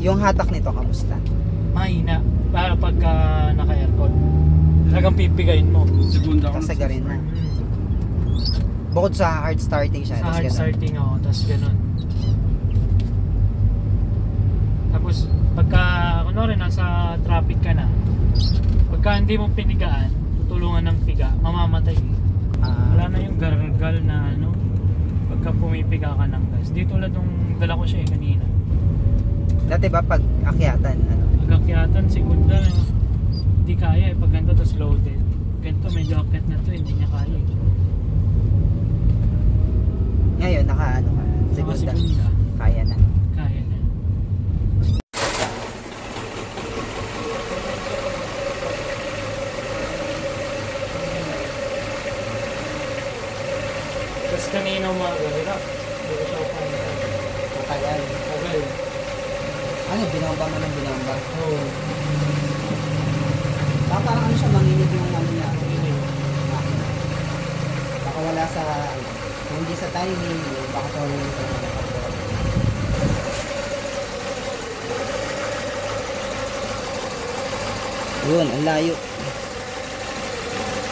Yung hatak nito, kamusta? Mahina. Para pagka naka-aircon. Talagang pipigayin mo. Segunda ko. Kasagarin mo. Mm. Bukod sa hard starting siya. Sa tapos hard ganun. starting ako, tapos ganun. Tapos pagka, kunwari nasa traffic ka na, pagka hindi mo pinigaan, tutulungan ng piga, mamamatay. Wala na yung gargal na ano, pagka pumipiga ka ng gas. Di tulad nung dala ko siya kanina. Dati ba pag akyatan, ano? Pag-akyatan, segunda, hindi kaya pag ganito tapos loaded. Ganito medyo akyat na to, hindi niya kaya Ngayon, naka ano ka? Segunda. Segunda. Kaya na. Kaya na. Tapos kanina umaga, hirap. Hindi ko siya upangan. Kaya. Tagal. Ano, binomba mo ng binomba? Oo. Baka parang ano siya, manginig yung ano niya. Hindi. Makina. Baka wala sa, kung hindi sa timing, baka sa yun, ang layo.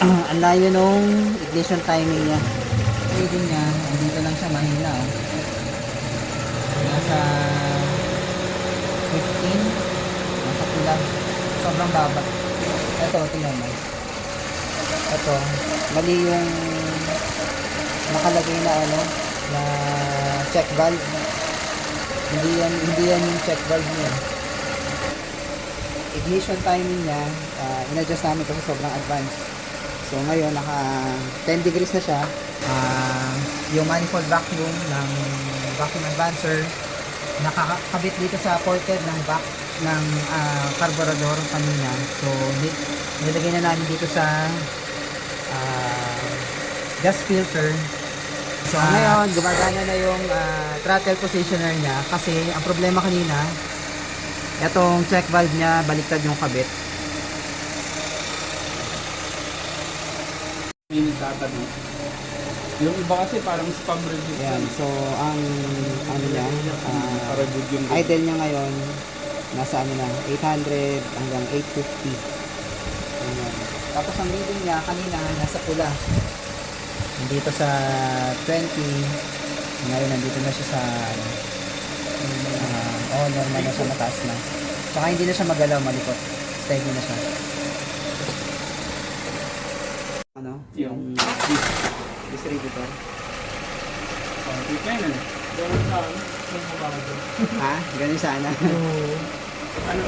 Ang layo nung ignition timing niya. Reading niya, andito lang siya, mahina. Oh. Nasa 15, nasa pula. Sobrang baba. Ito, tingnan mo. Ito, mali yung nakalagay na ano, na check valve. Hindi yan yung check valve niya. Ignition timing niya, in-adjust namin kasi sobrang advanced. So ngayon, naka 10 degrees na siya. Yung manifold vacuum ng vacuum advancer, nakakabit dito sa ported ng back ng carburetor kanina. So nilagay na namin dito sa gas filter. So ngayon, gumagana na yung throttle positioner niya kasi ang problema kanina, itong check valve niya, baliktad yung kabit. Hindi tatanong. Yung iba kasi parang spam review. Ayan, so ang ano niya, Para good yung idle niya ngayon, nasa ano na, 800 hanggang 850. Ayan. Tapos ang reading niya kanina, nasa pula. Dito sa 20, ngayon nandito na siya sa normal na siya, mataas na. Saka hindi na siya magalaw, malikot. Steady na siya. Ano? Yung Distributor. okay na. Ganun sa ano, yung umaga. Ha? Ganun sana. Oo. Ano,